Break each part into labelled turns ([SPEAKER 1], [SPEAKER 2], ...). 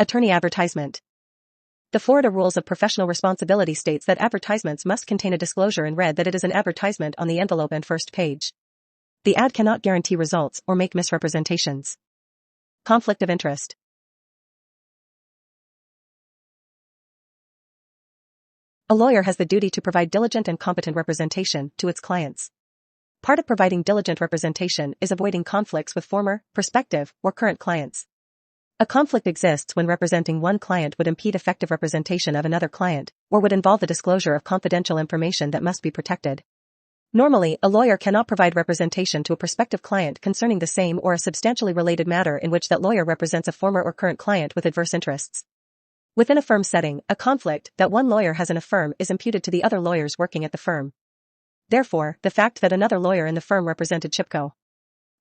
[SPEAKER 1] Attorney advertisement. The Florida Rules of Professional Responsibility states that advertisements must contain a disclosure in red that it is an advertisement on the envelope and first page. The ad cannot guarantee results or make misrepresentations. Conflict of interest. A lawyer has the duty to provide diligent and competent representation to its clients. Part of providing diligent representation is avoiding conflicts with former, prospective, or current clients. A conflict exists when representing one client would impede effective representation of another client, or would involve the disclosure of confidential information that must be protected. Normally, a lawyer cannot provide representation to a prospective client concerning the same or a substantially related matter in which that lawyer represents a former or current client with adverse interests. Within a firm setting, a conflict that one lawyer has in a firm is imputed to the other lawyers working at the firm. Therefore, the fact that another lawyer in the firm represented Chipco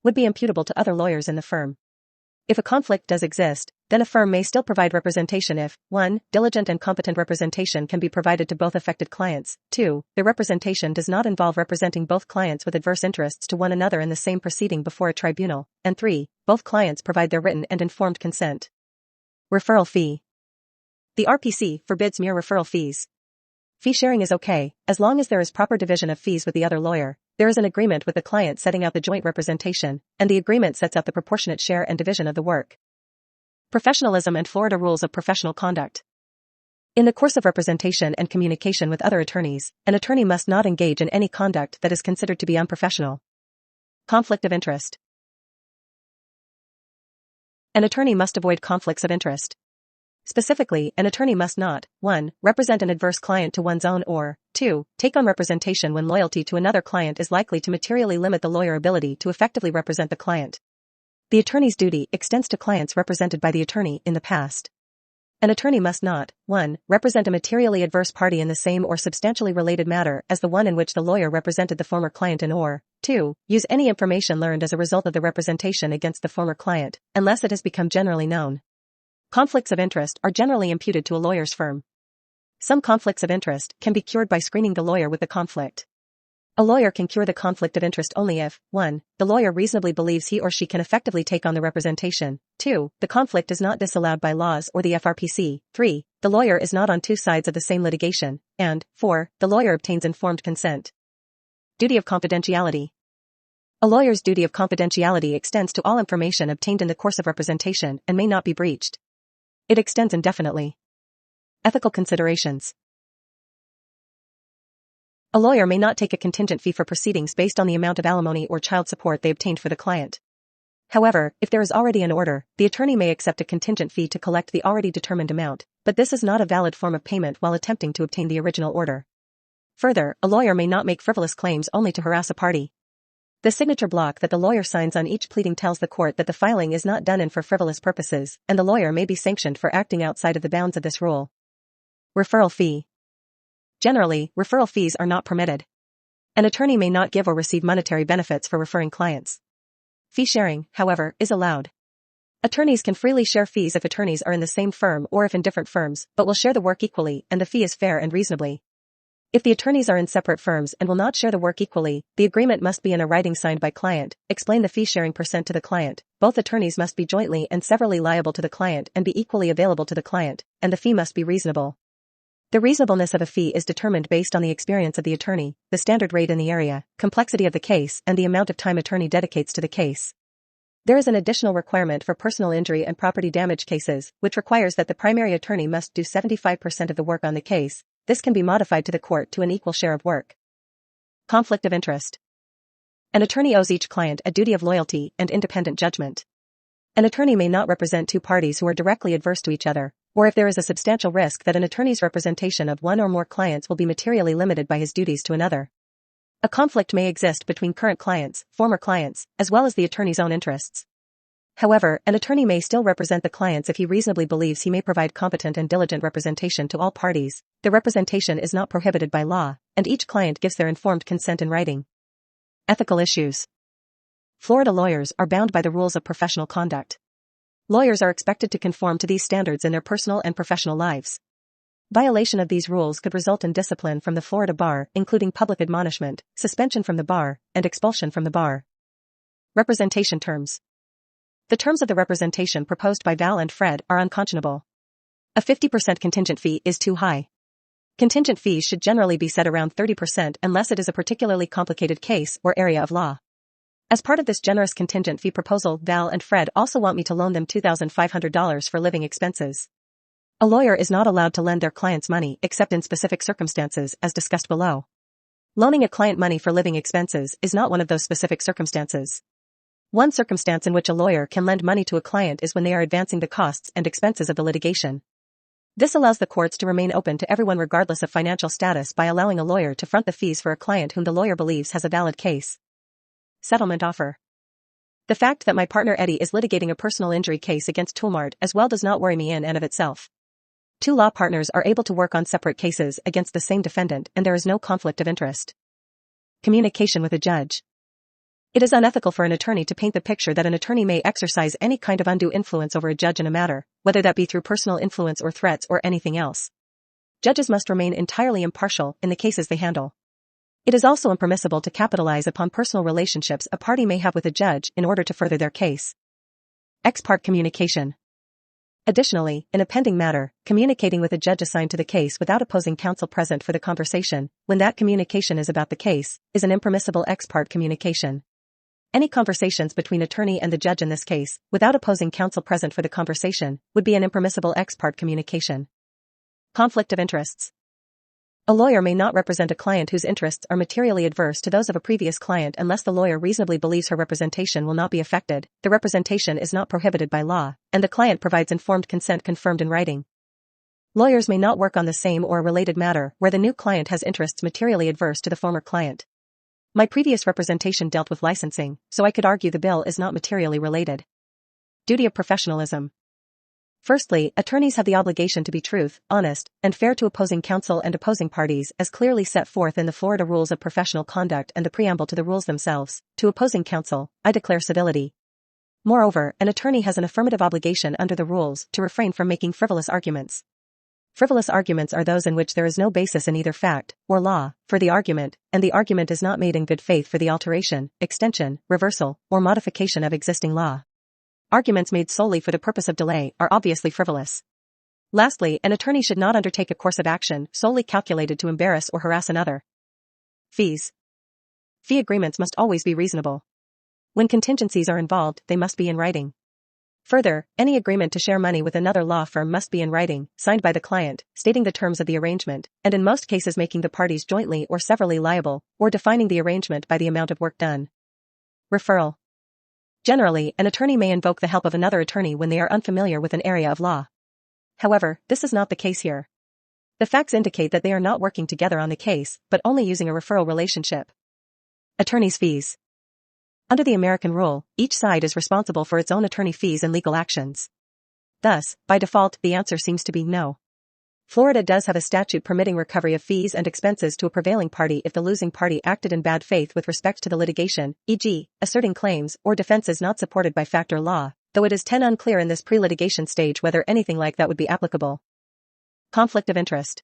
[SPEAKER 1] would be imputable to other lawyers in the firm. If a conflict does exist, then a firm may still provide representation if 1. Diligent and competent representation can be provided to both affected clients, 2. The representation does not involve representing both clients with adverse interests to one another in the same proceeding before a tribunal, and 3. Both clients provide their written and informed consent. Referral fee. The RPC forbids mere referral fees. Fee sharing is okay, as long as there is proper division of fees with the other lawyer. There is an agreement with the client setting out the joint representation, and the agreement sets out the proportionate share and division of the work. Professionalism and Florida Rules of Professional Conduct. In the course of representation and communication with other attorneys, an attorney must not engage in any conduct that is considered to be unprofessional. Conflict of interest. An attorney must avoid conflicts of interest. Specifically, an attorney must not 1. Represent an adverse client to one's own or 2. Take on representation when loyalty to another client is likely to materially limit the lawyer's ability to effectively represent the client. The attorney's duty extends to clients represented by the attorney in the past. An attorney must not 1. Represent a materially adverse party in the same or substantially related matter as the one in which the lawyer represented the former client in or 2. Use any information learned as a result of the representation against the former client, unless it has become generally known. Conflicts of interest are generally imputed to a lawyer's firm. Some conflicts of interest can be cured by screening the lawyer with the conflict. A lawyer can cure the conflict of interest only if 1. The lawyer reasonably believes he or she can effectively take on the representation, 2. The conflict is not disallowed by laws or the FRPC, 3. The lawyer is not on two sides of the same litigation, and 4. The lawyer obtains informed consent. Duty of confidentiality. A lawyer's duty of confidentiality extends to all information obtained in the course of representation and may not be breached. It extends indefinitely. Ethical considerations. A lawyer may not take a contingent fee for proceedings based on the amount of alimony or child support they obtained for the client. However, if there is already an order, the attorney may accept a contingent fee to collect the already determined amount, but this is not a valid form of payment while attempting to obtain the original order. Further, a lawyer may not make frivolous claims only to harass a party. The signature block that the lawyer signs on each pleading tells the court that the filing is not done in for frivolous purposes, and the lawyer may be sanctioned for acting outside of the bounds of this rule. Referral fee. Generally, referral fees are not permitted. An attorney may not give or receive monetary benefits for referring clients. Fee sharing, however, is allowed. Attorneys can freely share fees if attorneys are in the same firm or if in different firms, but will share the work equally, and the fee is fair and reasonably. If the attorneys are in separate firms and will not share the work equally, the agreement must be in a writing signed by client. Explain the fee-sharing percent to the client. Both attorneys must be jointly and severally liable to the client and be equally available to the client, and the fee must be reasonable. The reasonableness of a fee is determined based on the experience of the attorney, the standard rate in the area, complexity of the case, and the amount of time attorney dedicates to the case. There is an additional requirement for personal injury and property damage cases, which requires that the primary attorney must do 75% of the work on the case. This can be modified to the court to an equal share of work. Conflict of interest. An attorney owes each client a duty of loyalty and independent judgment. An attorney may not represent two parties who are directly adverse to each other, or if there is a substantial risk that an attorney's representation of one or more clients will be materially limited by his duties to another. A conflict may exist between current clients, former clients, as well as the attorney's own interests. However, an attorney may still represent the clients if he reasonably believes he may provide competent and diligent representation to all parties. The representation is not prohibited by law, and each client gives their informed consent in writing. Ethical issues. Florida lawyers are bound by the rules of professional conduct. Lawyers are expected to conform to these standards in their personal and professional lives. Violation of these rules could result in discipline from the Florida bar, including public admonishment, suspension from the bar, and expulsion from the bar. Representation terms. The terms of the representation proposed by Val and Fred are unconscionable. A 50% contingent fee is too high. Contingent fees should generally be set around 30% unless it is a particularly complicated case or area of law. As part of this generous contingent fee proposal, Val and Fred also want me to loan them $2,500 for living expenses. A lawyer is not allowed to lend their clients money except in specific circumstances, as discussed below. Loaning a client money for living expenses is not one of those specific circumstances. One circumstance in which a lawyer can lend money to a client is when they are advancing the costs and expenses of the litigation. This allows the courts to remain open to everyone regardless of financial status by allowing a lawyer to front the fees for a client whom the lawyer believes has a valid case. Settlement offer. The fact that my partner Eddie is litigating a personal injury case against Toolmart as well does not worry me in and of itself. Two law partners are able to work on separate cases against the same defendant and there is no conflict of interest. Communication with a judge. It is unethical for an attorney to paint the picture that an attorney may exercise any kind of undue influence over a judge in a matter, whether that be through personal influence or threats or anything else. Judges must remain entirely impartial in the cases they handle. It is also impermissible to capitalize upon personal relationships a party may have with a judge in order to further their case. Ex parte communication. Additionally, in a pending matter, communicating with a judge assigned to the case without opposing counsel present for the conversation, when that communication is about the case, is an impermissible ex parte communication. Any conversations between attorney and the judge in this case, without opposing counsel present for the conversation, would be an impermissible ex parte communication. Conflict of interests. A lawyer may not represent a client whose interests are materially adverse to those of a previous client unless the lawyer reasonably believes her representation will not be affected, the representation is not prohibited by law, and the client provides informed consent confirmed in writing. Lawyers may not work on the same or a related matter where the new client has interests materially adverse to the former client. My previous representation dealt with licensing, so I could argue the bill is not materially related. Duty of professionalism. Firstly, attorneys have the obligation to be truth, honest, and fair to opposing counsel and opposing parties as clearly set forth in the Florida Rules of Professional Conduct and the preamble to the rules themselves. To opposing counsel, I declare civility. Moreover, an attorney has an affirmative obligation under the rules to refrain from making frivolous arguments. Frivolous arguments are those in which there is no basis in either fact or law for the argument, and the argument is not made in good faith for the alteration, extension, reversal, or modification of existing law. Arguments made solely for the purpose of delay are obviously frivolous. Lastly, an attorney should not undertake a course of action solely calculated to embarrass or harass another. Fees. Fee agreements must always be reasonable. When contingencies are involved, they must be in writing. Further, any agreement to share money with another law firm must be in writing, signed by the client, stating the terms of the arrangement, and in most cases making the parties jointly or severally liable, or defining the arrangement by the amount of work done. Referral. Generally, an attorney may invoke the help of another attorney when they are unfamiliar with an area of law. However, this is not the case here. The facts indicate that they are not working together on the case, but only using a referral relationship. Attorney's fees. Under the American rule, each side is responsible for its own attorney fees and legal actions. Thus, by default, the answer seems to be no. Florida does have a statute permitting recovery of fees and expenses to a prevailing party if the losing party acted in bad faith with respect to the litigation, e.g., asserting claims or defenses not supported by fact or law, though it is unclear in this pre-litigation stage whether anything like that would be applicable. Conflict of interest.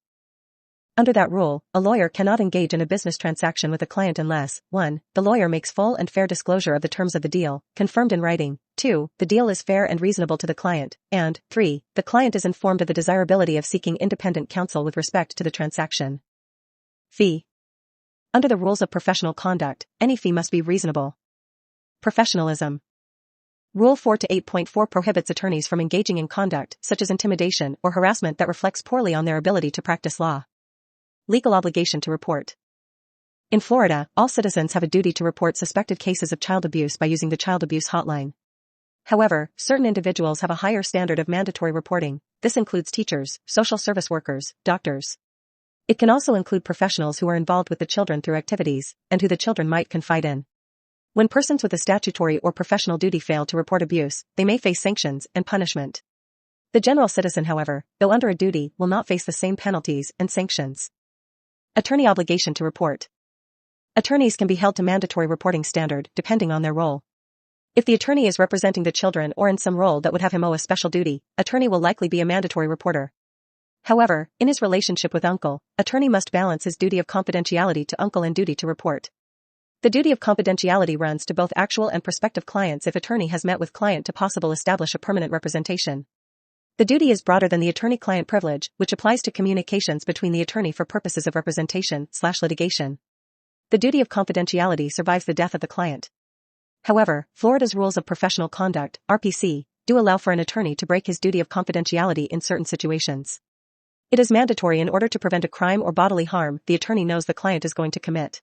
[SPEAKER 1] Under that rule, a lawyer cannot engage in a business transaction with a client unless, 1. The lawyer makes full and fair disclosure of the terms of the deal, confirmed in writing, 2. The deal is fair and reasonable to the client, and 3. The client is informed of the desirability of seeking independent counsel with respect to the transaction. Fee. Under the rules of professional conduct, any fee must be reasonable. Professionalism. Rule 4 to 8.4 prohibits attorneys from engaging in conduct such as intimidation or harassment that reflects poorly on their ability to practice law. Legal obligation to report. In Florida, all citizens have a duty to report suspected cases of child abuse by using the child abuse hotline. However, certain individuals have a higher standard of mandatory reporting. This includes teachers, social service workers, doctors. It can also include professionals who are involved with the children through activities, and who the children might confide in. When persons with a statutory or professional duty fail to report abuse, they may face sanctions and punishment. The general citizen, however, though under a duty, will not face the same penalties and sanctions. Attorney obligation to report. Attorneys can be held to mandatory reporting standard depending on their role. If the attorney is representing the children or in some role that would have him owe a special duty, attorney will likely be a mandatory reporter. However, in his relationship with uncle, attorney must balance his duty of confidentiality to uncle and duty to report. The duty of confidentiality runs to both actual and prospective clients if attorney has met with client to possible establish a permanent representation. The duty is broader than the attorney-client privilege, which applies to communications between the attorney for purposes of representation/litigation. The duty of confidentiality survives the death of the client. However, Florida's rules of professional conduct, RPC, do allow for an attorney to break his duty of confidentiality in certain situations. It is mandatory in order to prevent a crime or bodily harm the attorney knows the client is going to commit.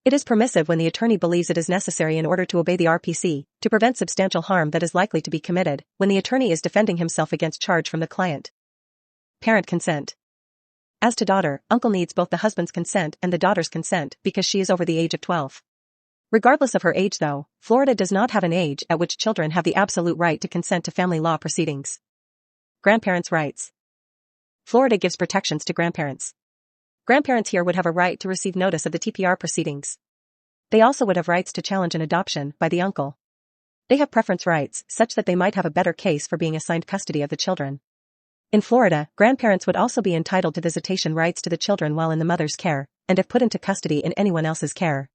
[SPEAKER 1] It is permissive when the attorney believes it is necessary in order to obey the RPC, to prevent substantial harm that is likely to be committed, when the attorney is defending himself against charge from the client. Parent consent. As to daughter, uncle needs both the husband's consent and the daughter's consent because she is over the age of 12. Regardless of her age though, Florida does not have an age at which children have the absolute right to consent to family law proceedings. Grandparents' rights. Florida gives protections to grandparents. Grandparents here would have a right to receive notice of the TPR proceedings. They also would have rights to challenge an adoption by the uncle. They have preference rights such that they might have a better case for being assigned custody of the children. In Florida, grandparents would also be entitled to visitation rights to the children while in the mother's care, and if put into custody in anyone else's care.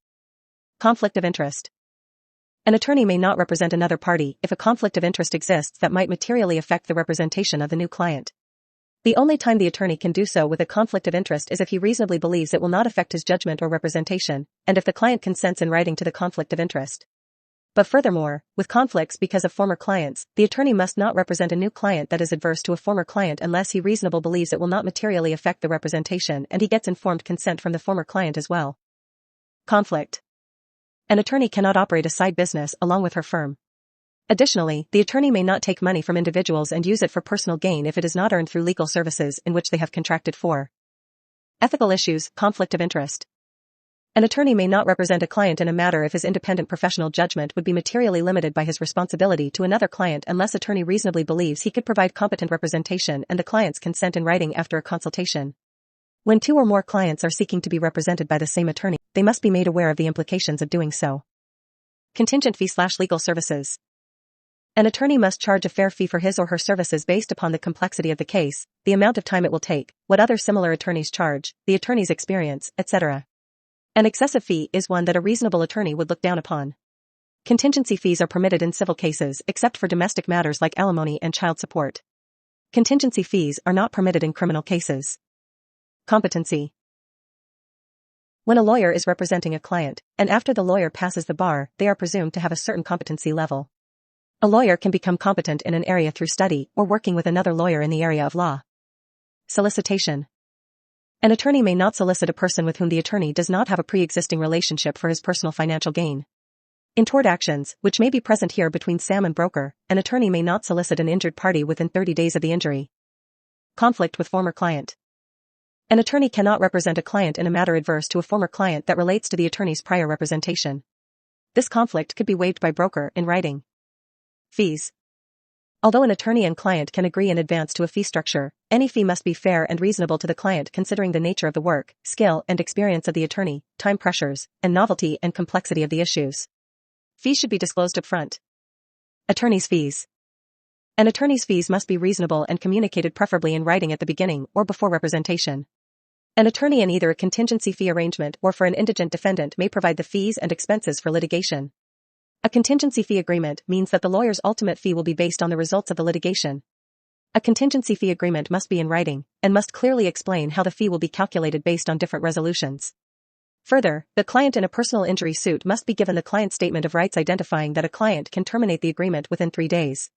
[SPEAKER 1] Conflict of interest. An attorney may not represent another party if a conflict of interest exists that might materially affect the representation of the new client. The only time the attorney can do so with a conflict of interest is if he reasonably believes it will not affect his judgment or representation, and if the client consents in writing to the conflict of interest. But furthermore, with conflicts because of former clients, the attorney must not represent a new client that is adverse to a former client unless he reasonably believes it will not materially affect the representation and he gets informed consent from the former client as well. Conflict. An attorney cannot operate a side business along with her firm. Additionally, the attorney may not take money from individuals and use it for personal gain if it is not earned through legal services in which they have contracted for. Ethical issues, conflict of interest. An attorney may not represent a client in a matter if his independent professional judgment would be materially limited by his responsibility to another client unless attorney reasonably believes he could provide competent representation and the client's consent in writing after a consultation. When two or more clients are seeking to be represented by the same attorney, they must be made aware of the implications of doing so. Contingent fee/legal services. An attorney must charge a fair fee for his or her services based upon the complexity of the case, the amount of time it will take, what other similar attorneys charge, the attorney's experience, etc. An excessive fee is one that a reasonable attorney would look down upon. Contingency fees are permitted in civil cases except for domestic matters like alimony and child support. Contingency fees are not permitted in criminal cases. Competency. When a lawyer is representing a client, and after the lawyer passes the bar, they are presumed to have a certain competency level. A lawyer can become competent in an area through study or working with another lawyer in the area of law. Solicitation. An attorney may not solicit a person with whom the attorney does not have a pre-existing relationship for his personal financial gain. In tort actions, which may be present here between Sam and broker, an attorney may not solicit an injured party within 30 days of the injury. Conflict with former client. An attorney cannot represent a client in a matter adverse to a former client that relates to the attorney's prior representation. This conflict could be waived by broker in writing. Fees. Although an attorney and client can agree in advance to a fee structure, any fee must be fair and reasonable to the client considering the nature of the work, skill and experience of the attorney, time pressures, and novelty and complexity of the issues. Fees should be disclosed up front. Attorney's fees. An attorney's fees must be reasonable and communicated preferably in writing at the beginning or before representation. An attorney in either a contingency fee arrangement or for an indigent defendant may provide the fees and expenses for litigation. A contingency fee agreement means that the lawyer's ultimate fee will be based on the results of the litigation. A contingency fee agreement must be in writing, and must clearly explain how the fee will be calculated based on different resolutions. Further, the client in a personal injury suit must be given the client statement of rights identifying that a client can terminate the agreement within 3 days.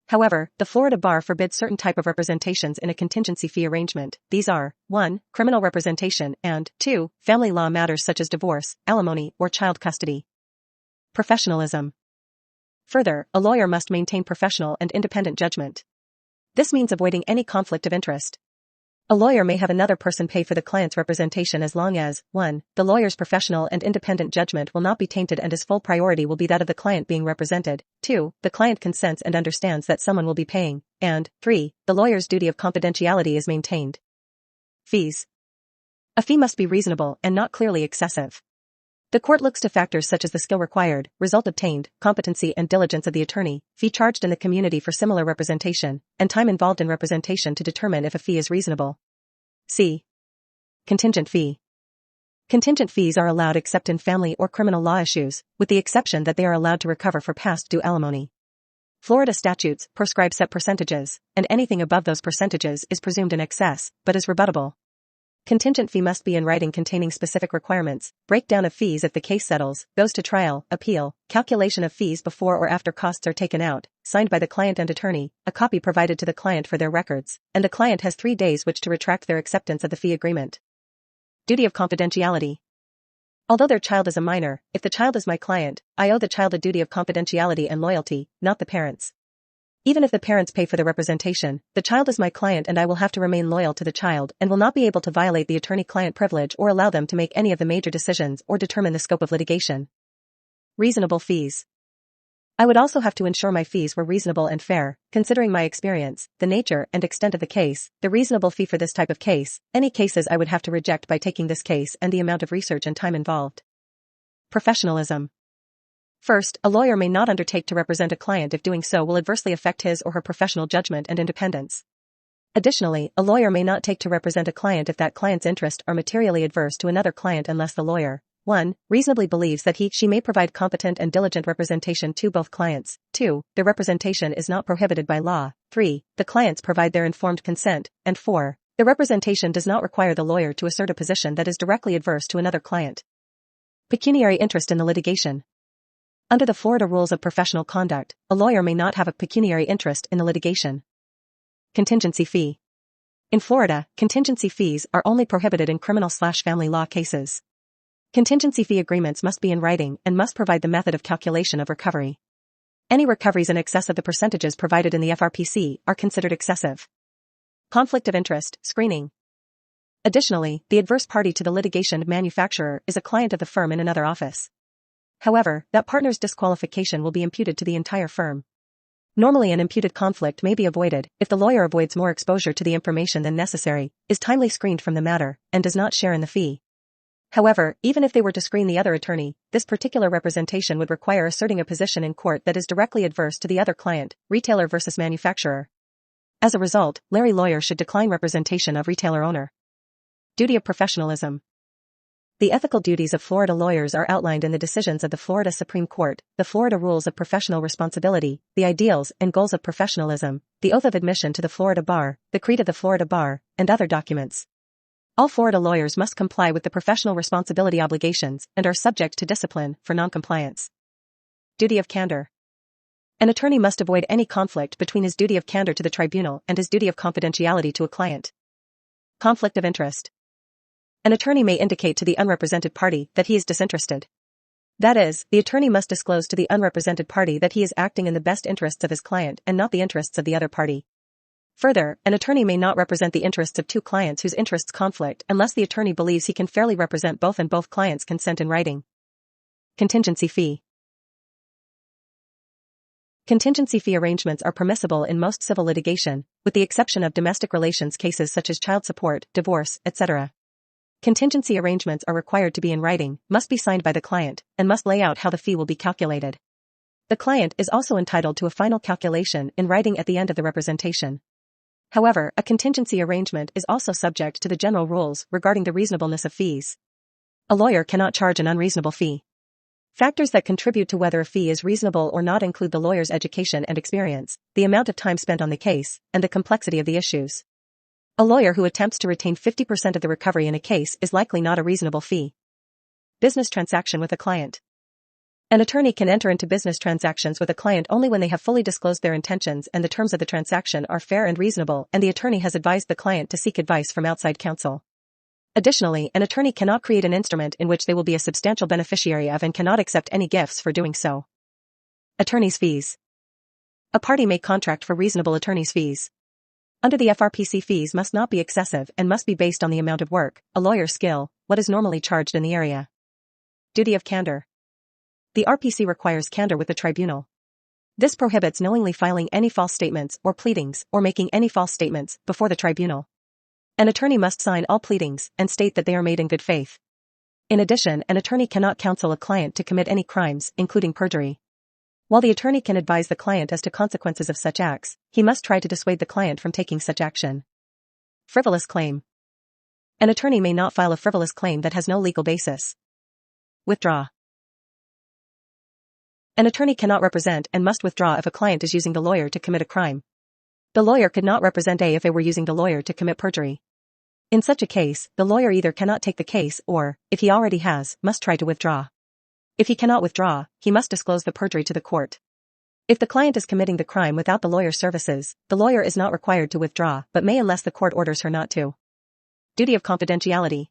[SPEAKER 1] However, the Florida bar forbids certain type of representations in a contingency fee arrangement. These are 1. Criminal representation and 2. Family law matters such as divorce, alimony, or child custody. Professionalism. Further, a lawyer must maintain professional and independent judgment. This means avoiding any conflict of interest. A lawyer may have another person pay for the client's representation as long as 1. The lawyer's professional and independent judgment will not be tainted and his full priority will be that of the client being represented, 2. The client consents and understands that someone will be paying, and 3. The lawyer's duty of confidentiality is maintained. Fees. A fee must be reasonable and not clearly excessive. The court looks to factors such as the skill required, result obtained, competency and diligence of the attorney, fee charged in the community for similar representation, and time involved in representation to determine if a fee is reasonable. C. Contingent fee. Contingent fees are allowed except in family or criminal law issues, with the exception that they are allowed to recover for past due alimony. Florida statutes prescribe set percentages, and anything above those percentages is presumed in excess, but is rebuttable. Contingent fee must be in writing containing specific requirements, breakdown of fees if the case settles, goes to trial, appeal, calculation of fees before or after costs are taken out, signed by the client and attorney, a copy provided to the client for their records, and the client has 3 days which to retract their acceptance of the fee agreement. Duty of confidentiality. Although their child is a minor, if the child is my client, I owe the child a duty of confidentiality and loyalty, not the parents. Even if the parents pay for the representation, the child is my client and I will have to remain loyal to the child and will not be able to violate the attorney-client privilege or allow them to make any of the major decisions or determine the scope of litigation. Reasonable fees. I would also have to ensure my fees were reasonable and fair, considering my experience, the nature and extent of the case, the reasonable fee for this type of case, any cases I would have to reject by taking this case and the amount of research and time involved. Professionalism. First, a lawyer may not undertake to represent a client if doing so will adversely affect his or her professional judgment and independence. Additionally, a lawyer may not take to represent a client if that client's interests are materially adverse to another client unless the lawyer 1. Reasonably believes that she may provide competent and diligent representation to both clients. 2. The representation is not prohibited by law. 3. The clients provide their informed consent. And 4. The representation does not require the lawyer to assert a position that is directly adverse to another client. Pecuniary interest in the litigation. Under the Florida Rules of Professional Conduct, a lawyer may not have a pecuniary interest in the litigation. Contingency fee. In Florida, contingency fees are only prohibited in criminal/family law cases. Contingency fee agreements must be in writing and must provide the method of calculation of recovery. Any recoveries in excess of the percentages provided in the FRPC are considered excessive. Conflict of interest screening. Additionally, the adverse party to the litigation manufacturer is a client of the firm in another office. However, that partner's disqualification will be imputed to the entire firm. Normally an imputed conflict may be avoided if the lawyer avoids more exposure to the information than necessary, is timely screened from the matter, and does not share in the fee. However, even if they were to screen the other attorney, this particular representation would require asserting a position in court that is directly adverse to the other client, retailer versus manufacturer. As a result, Larry lawyer should decline representation of retailer owner. Duty of professionalism. The ethical duties of Florida lawyers are outlined in the decisions of the Florida Supreme Court, the Florida Rules of Professional Responsibility, the Ideals and Goals of Professionalism, the Oath of Admission to the Florida Bar, the Creed of the Florida Bar, and other documents. All Florida lawyers must comply with the professional responsibility obligations and are subject to discipline for noncompliance. Duty of candor. An attorney must avoid any conflict between his duty of candor to the tribunal and his duty of confidentiality to a client. Conflict of interest. An attorney may indicate to the unrepresented party that he is disinterested. That is, the attorney must disclose to the unrepresented party that he is acting in the best interests of his client and not the interests of the other party. Further, an attorney may not represent the interests of two clients whose interests conflict unless the attorney believes he can fairly represent both and both clients consent in writing. Contingency fee. Contingency fee arrangements are permissible in most civil litigation, with the exception of domestic relations cases such as child support, divorce, etc. Contingency arrangements are required to be in writing, must be signed by the client, and must lay out how the fee will be calculated. The client is also entitled to a final calculation in writing at the end of the representation. However, a contingency arrangement is also subject to the general rules regarding the reasonableness of fees. A lawyer cannot charge an unreasonable fee. Factors that contribute to whether a fee is reasonable or not include the lawyer's education and experience, the amount of time spent on the case, and the complexity of the issues. A lawyer who attempts to retain 50% of the recovery in a case is likely not a reasonable fee. Business transaction with a client. An attorney can enter into business transactions with a client only when they have fully disclosed their intentions and the terms of the transaction are fair and reasonable and the attorney has advised the client to seek advice from outside counsel. Additionally, an attorney cannot create an instrument in which they will be a substantial beneficiary of and cannot accept any gifts for doing so. Attorney's fees. A party may contract for reasonable attorney's fees. Under the FRPC, fees must not be excessive and must be based on the amount of work, a lawyer's skill, what is normally charged in the area. Duty of candor. The RPC requires candor with the tribunal. This prohibits knowingly filing any false statements or pleadings or making any false statements before the tribunal. An attorney must sign all pleadings and state that they are made in good faith. In addition, an attorney cannot counsel a client to commit any crimes, including perjury. While the attorney can advise the client as to consequences of such acts, he must try to dissuade the client from taking such action. Frivolous claim. An attorney may not file a frivolous claim that has no legal basis. Withdrawal. An attorney cannot represent and must withdraw if a client is using the lawyer to commit a crime. The lawyer could not represent A if A were using the lawyer to commit perjury. In such a case, the lawyer either cannot take the case or, if he already has, must try to withdraw. If he cannot withdraw, he must disclose the perjury to the court. If the client is committing the crime without the lawyer's services, the lawyer is not required to withdraw but may unless the court orders her not to. Duty of confidentiality.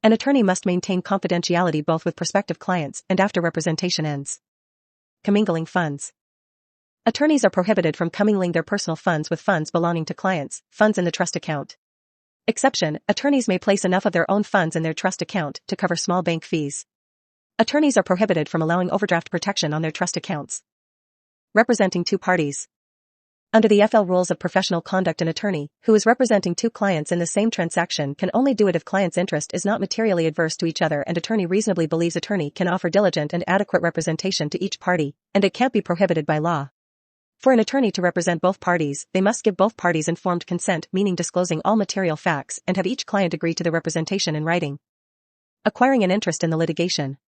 [SPEAKER 1] An attorney must maintain confidentiality both with prospective clients and after representation ends. Commingling funds. Attorneys are prohibited from commingling their personal funds with funds belonging to clients, funds in the trust account. Exception, attorneys may place enough of their own funds in their trust account to cover small bank fees. Attorneys are prohibited from allowing overdraft protection on their trust accounts. Representing two parties. Under the FL rules of professional conduct, an attorney, who is representing two clients in the same transaction, can only do it if client's interest is not materially adverse to each other and attorney reasonably believes attorney can offer diligent and adequate representation to each party, and it can't be prohibited by law. For an attorney to represent both parties, they must give both parties informed consent, meaning disclosing all material facts, and have each client agree to the representation in writing. Acquiring an interest in the litigation.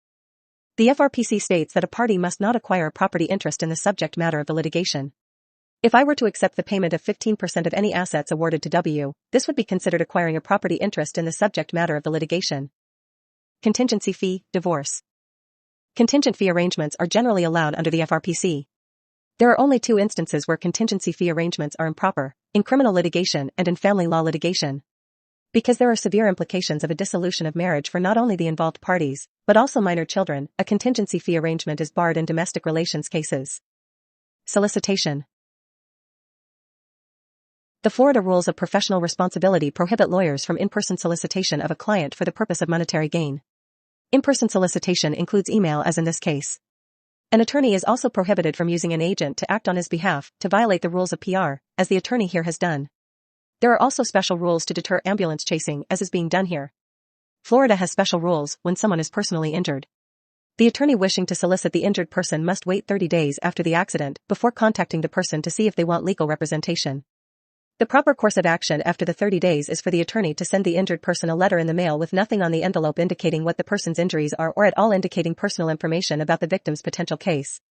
[SPEAKER 1] The FRPC states that a party must not acquire a property interest in the subject matter of the litigation. If I were to accept the payment of 15% of any assets awarded to W, this would be considered acquiring a property interest in the subject matter of the litigation. Contingency fee, divorce. Contingent fee arrangements are generally allowed under the FRPC. There are only two instances where contingency fee arrangements are improper, in criminal litigation and in family law litigation. Because there are severe implications of a dissolution of marriage for not only the involved parties, but also minor children, a contingency fee arrangement is barred in domestic relations cases. Solicitation. The Florida rules of professional responsibility prohibit lawyers from in-person solicitation of a client for the purpose of monetary gain. In-person solicitation includes email, as in this case. An attorney is also prohibited from using an agent to act on his behalf to violate the rules of PR, as the attorney here has done. There are also special rules to deter ambulance chasing, as is being done here. Florida has special rules when someone is personally injured. The attorney wishing to solicit the injured person must wait 30 days after the accident before contacting the person to see if they want legal representation. The proper course of action after the 30 days is for the attorney to send the injured person a letter in the mail with nothing on the envelope indicating what the person's injuries are or at all indicating personal information about the victim's potential case.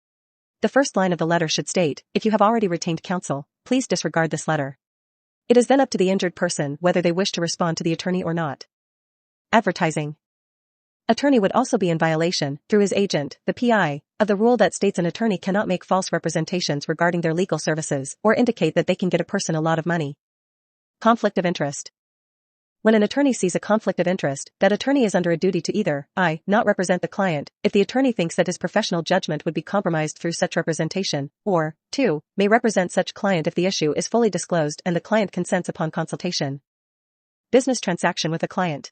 [SPEAKER 1] The first line of the letter should state, "If you have already retained counsel, please disregard this letter." It is then up to the injured person whether they wish to respond to the attorney or not. Advertising. Attorney would also be in violation, through his agent, the PI, of the rule that states an attorney cannot make false representations regarding their legal services or indicate that they can get a person a lot of money. Conflict of interest. When an attorney sees a conflict of interest, that attorney is under a duty to either, I, not represent the client, if the attorney thinks that his professional judgment would be compromised through such representation, or, 2, may represent such client if the issue is fully disclosed and the client consents upon consultation. Business transaction with a client.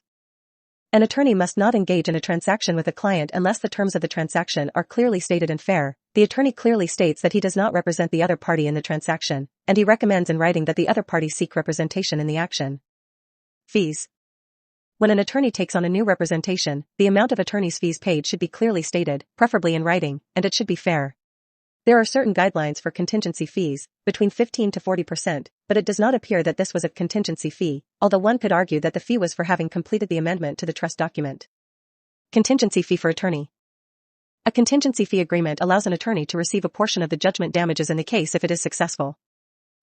[SPEAKER 1] An attorney must not engage in a transaction with a client unless the terms of the transaction are clearly stated and fair. The attorney clearly states that he does not represent the other party in the transaction, and he recommends in writing that the other party seek representation in the action. Fees. When an attorney takes on a new representation, the amount of attorney's fees paid should be clearly stated, preferably in writing, and it should be fair. There are certain guidelines for contingency fees, between 15 to 40%, but it does not appear that this was a contingency fee, although one could argue that the fee was for having completed the amendment to the trust document. Contingency fee for attorney. A contingency fee agreement allows an attorney to receive a portion of the judgment damages in the case if it is successful.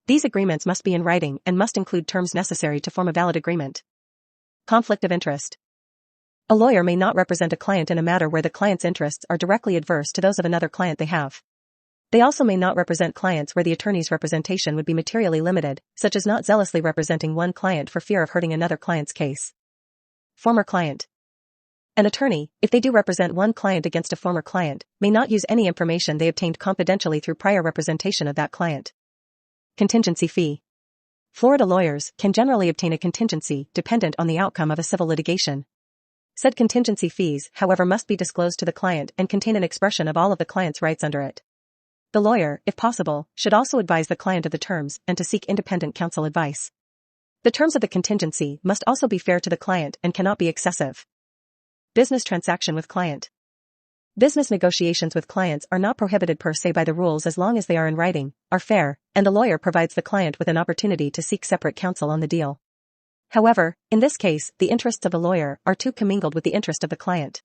[SPEAKER 1] These agreements must be in writing and must include terms necessary to form a valid agreement. Conflict of interest. A lawyer may not represent a client in a matter where the client's interests are directly adverse to those of another client they have. They also may not represent clients where the attorney's representation would be materially limited, such as not zealously representing one client for fear of hurting another client's case. Former client. An attorney, if they do represent one client against a former client, may not use any information they obtained confidentially through prior representation of that client. Contingency fee. Florida lawyers can generally obtain a contingency dependent on the outcome of a civil litigation. Said contingency fees, however, must be disclosed to the client and contain an expression of all of the client's rights under it. The lawyer, if possible, should also advise the client of the terms and to seek independent counsel advice. The terms of the contingency must also be fair to the client and cannot be excessive. Business transaction with client. Business negotiations with clients are not prohibited per se by the rules as long as they are in writing, are fair, and the lawyer provides the client with an opportunity to seek separate counsel on the deal. However, in this case, the interests of the lawyer are too commingled with the interest of the client.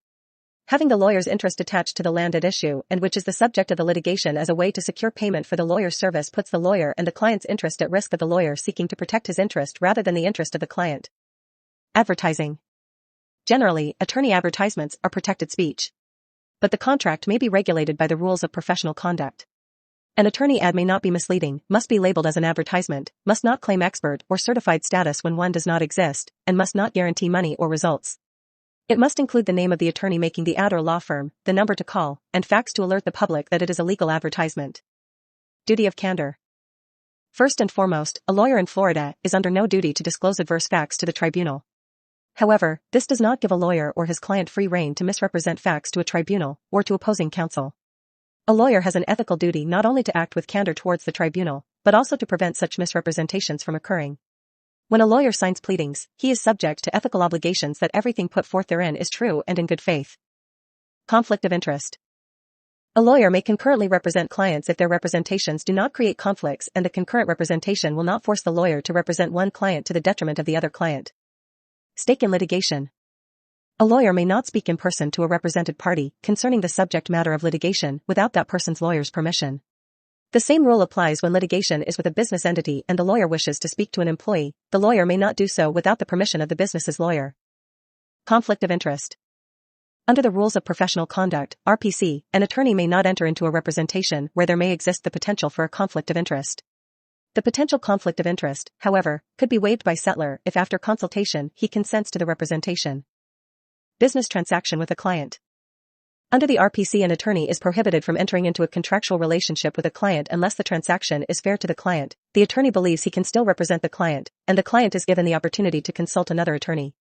[SPEAKER 1] Having the lawyer's interest attached to the land at issue and which is the subject of the litigation as a way to secure payment for the lawyer's service puts the lawyer and the client's interest at risk of the lawyer seeking to protect his interest rather than the interest of the client. Advertising. Generally, attorney advertisements are protected speech. But the contract may be regulated by the rules of professional conduct. An attorney ad may not be misleading, must be labeled as an advertisement, must not claim expert or certified status when one does not exist, and must not guarantee money or results. It must include the name of the attorney making the ad or law firm, the number to call, and facts to alert the public that it is a legal advertisement. Duty of candor. First and foremost, a lawyer in Florida is under no duty to disclose adverse facts to the tribunal. However, this does not give a lawyer or his client free rein to misrepresent facts to a tribunal or to opposing counsel. A lawyer has an ethical duty not only to act with candor towards the tribunal, but also to prevent such misrepresentations from occurring. When a lawyer signs pleadings, he is subject to ethical obligations that everything put forth therein is true and in good faith. Conflict of interest. A lawyer may concurrently represent clients if their representations do not create conflicts and the concurrent representation will not force the lawyer to represent one client to the detriment of the other client. Stake in litigation. A lawyer may not speak in person to a represented party concerning the subject matter of litigation without that person's lawyer's permission. The same rule applies when litigation is with a business entity and the lawyer wishes to speak to an employee. The lawyer may not do so without the permission of the business's lawyer. Conflict of interest. Under the rules of professional conduct, RPC, an attorney may not enter into a representation where there may exist the potential for a conflict of interest. The potential conflict of interest, however, could be waived by settler if after consultation he consents to the representation. Business transaction with a client. Under the RPC, an attorney is prohibited from entering into a contractual relationship with a client unless the transaction is fair to the client, the attorney believes he can still represent the client, and the client is given the opportunity to consult another attorney.